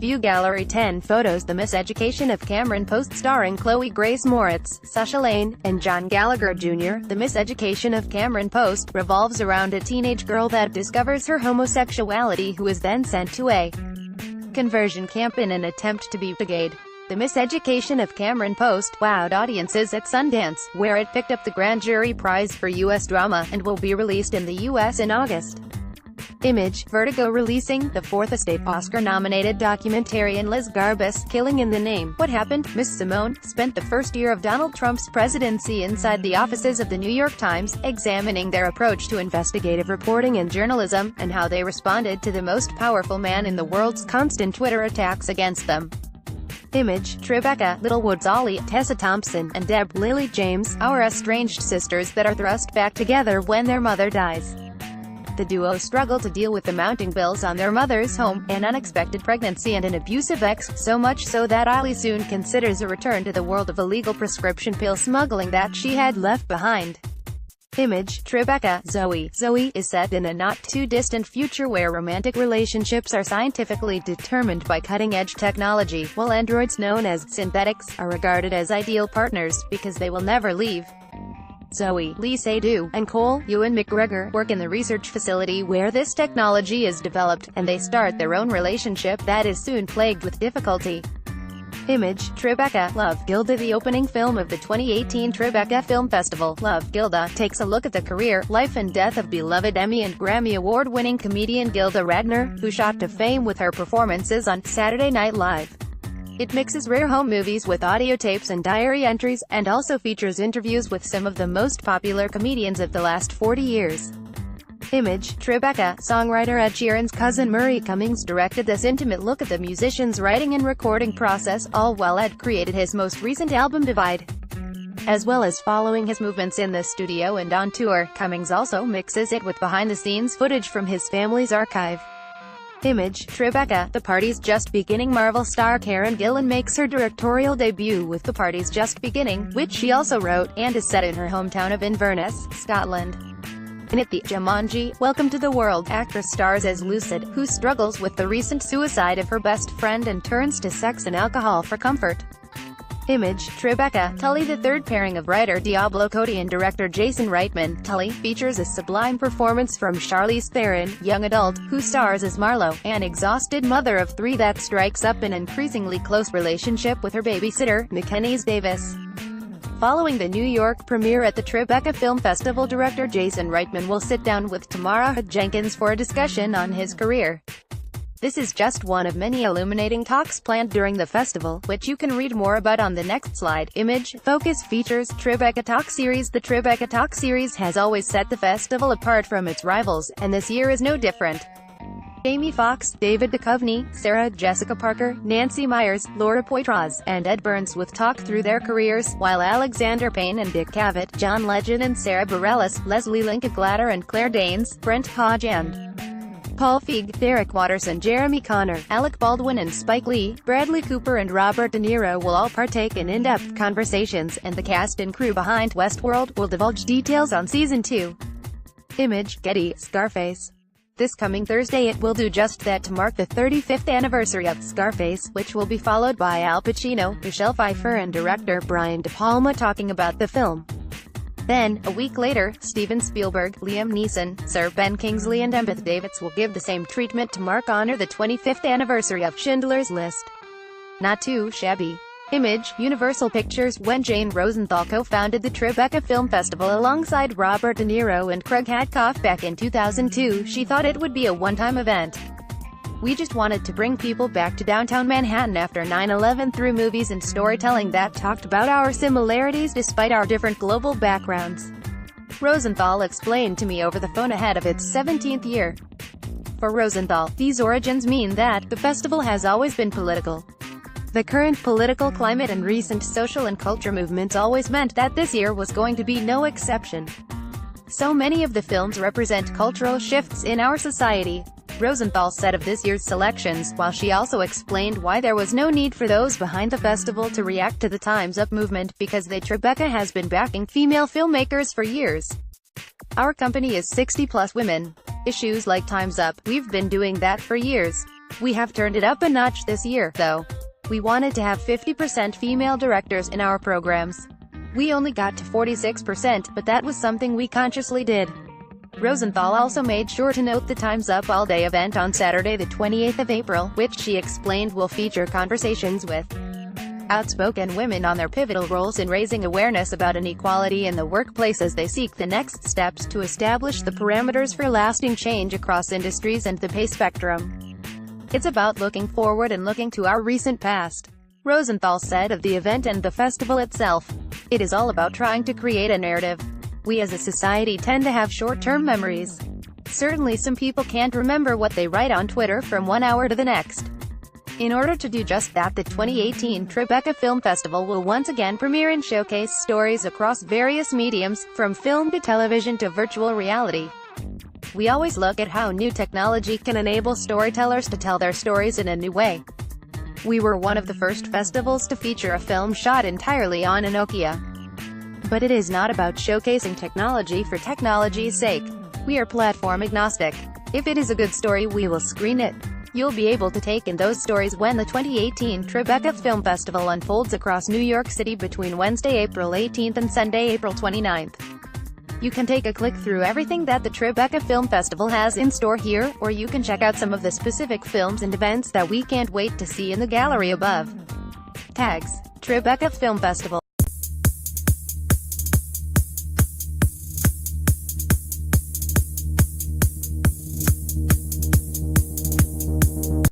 View Gallery 10 photos. The Miseducation of Cameron Post, starring Chloe Grace Moretz, Sasha Lane, and John Gallagher Jr. The Miseducation of Cameron Post revolves around a teenage girl that discovers her homosexuality, who is then sent to a conversion camp in an attempt to be gay. The Miseducation of Cameron Post wowed audiences at Sundance, where it picked up the Grand Jury Prize for U.S. Drama, and will be released in the U.S. in August. Image, Vertigo Releasing, the Fourth Estate Oscar-nominated documentarian Liz Garbus, Killing in the Name, What Happened, Miss Simone, spent the first year of Donald Trump's presidency inside the offices of the New York Times, examining their approach to investigative reporting and journalism, and how they responded to the most powerful man in the world's constant Twitter attacks against them. Image, Tribeca, Littlewoods Ollie, Tessa Thompson, and Deb Lily James, our estranged sisters that are thrust back together when their mother dies. The duo struggle to deal with the mounting bills on their mother's home, an unexpected pregnancy and an abusive ex, so much so that Ollie soon considers a return to the world of illegal prescription pill smuggling that she had left behind. Image, Tribeca, Zoe. Zoe is set in a not-too-distant future where romantic relationships are scientifically determined by cutting-edge technology, while androids known as synthetics are regarded as ideal partners, because they will never leave. Zoe, Lee Seydoux, and Cole, Ewan McGregor, work in the research facility where this technology is developed, and they start their own relationship that is soon plagued with difficulty. Image, Tribeca, Love, Gilda. The opening film of the 2018 Tribeca Film Festival, Love, Gilda, takes a look at the career, life and death of beloved Emmy and Grammy Award-winning comedian Gilda Radner, who shot to fame with her performances on Saturday Night Live. It mixes rare home movies with audio tapes and diary entries, and also features interviews with some of the most popular comedians of the last 40 years. Image, Tribeca, songwriter Ed Sheeran's cousin Murray Cummings directed this intimate look at the musician's writing and recording process, all while Ed created his most recent album Divide. As well as following his movements in the studio and on tour, Cummings also mixes it with behind-the-scenes footage from his family's archive. Image, Tribeca, The Party's Just Beginning. Marvel star Karen Gillan makes her directorial debut with The Party's Just Beginning, which she also wrote, and is set in her hometown of Inverness, Scotland. In it, the Jumanji, Welcome to the World actress stars as Lucid, who struggles with the recent suicide of her best friend and turns to sex and alcohol for comfort. Image, Tribeca, Tully. The third pairing of writer Diablo Cody and director Jason Reitman, Tully, features a sublime performance from Charlize Theron, young adult, who stars as Marlo, an exhausted mother of three that strikes up an increasingly close relationship with her babysitter, Mackenzie Davis. Following the New York premiere at the Tribeca Film Festival, director Jason Reitman will sit down with Tamara Jenkins for a discussion on his career. This is just one of many illuminating talks planned during the festival, which you can read more about on the next slide. Image, Focus features, Tribeca Talk Series. The Tribeca Talk Series has always set the festival apart from its rivals, and this year is no different. Jamie Foxx, David Duchovny, Sarah Jessica Parker, Nancy Meyers, Laura Poitras, and Ed Burns will talk through their careers, while Alexander Payne and Dick Cavett, John Legend and Sarah Bareilles, Leslie Lincoln Glatter and Claire Danes, Brent Hodge and Paul Feig, Derek Watterson, Jeremy Connor, Alec Baldwin and Spike Lee, Bradley Cooper and Robert De Niro will all partake in in-depth conversations, and the cast and crew behind Westworld will divulge details on Season 2. Image, Getty, Scarface. This coming Thursday it will do just that to mark the 35th anniversary of Scarface, which will be followed by Al Pacino, Michelle Pfeiffer and director Brian De Palma talking about the film. Then, a week later, Steven Spielberg, Liam Neeson, Sir Ben Kingsley and Embeth Davidtz will give the same treatment to honor the 25th anniversary of Schindler's List. Not too shabby. Image, Universal Pictures. When Jane Rosenthal co-founded the Tribeca Film Festival alongside Robert De Niro and Craig Hadcock back in 2002, she thought it would be a one-time event. We just wanted to bring people back to downtown Manhattan after 9/11 through movies and storytelling that talked about our similarities despite our different global backgrounds. Rosenthal explained to me over the phone ahead of its 17th year. For Rosenthal, these origins mean that the festival has always been political. The current political climate and recent social and culture movements always meant that this year was going to be no exception. So many of the films represent cultural shifts in our society, Rosenthal said of this year's selections, while she also explained why there was no need for those behind the festival to react to the Time's Up movement, because Tribeca has been backing female filmmakers for years. Our company is 60-plus women. Issues like Time's Up, we've been doing that for years. We have turned it up a notch this year, though. We wanted to have 50% female directors in our programs. We only got to 46%, but that was something we consciously did. Rosenthal also made sure to note the Time's Up All Day event on Saturday the 28th of April, which she explained will feature conversations with outspoken women on their pivotal roles in raising awareness about inequality in the workplace as they seek the next steps to establish the parameters for lasting change across industries and the pay spectrum. It's about looking forward and looking to our recent past, Rosenthal said of the event and the festival itself. It is all about trying to create a narrative. We as a society tend to have short-term memories. Certainly some people can't remember what they write on Twitter from 1 hour to the next. In order to do just that, the 2018 Tribeca Film Festival will once again premiere and showcase stories across various mediums, from film to television to virtual reality. We always look at how new technology can enable storytellers to tell their stories in a new way. We were one of the first festivals to feature a film shot entirely on a Nokia. But it is not about showcasing technology for technology's sake. We are platform agnostic. If it is a good story, we will screen it. You'll be able to take in those stories when the 2018 Tribeca Film Festival unfolds across New York City between Wednesday, April 18th and Sunday, April 29th. You can take a click through everything that the Tribeca Film Festival has in store here, or you can check out some of the specific films and events that we can't wait to see in the gallery above. Tags: Tribeca Film Festival.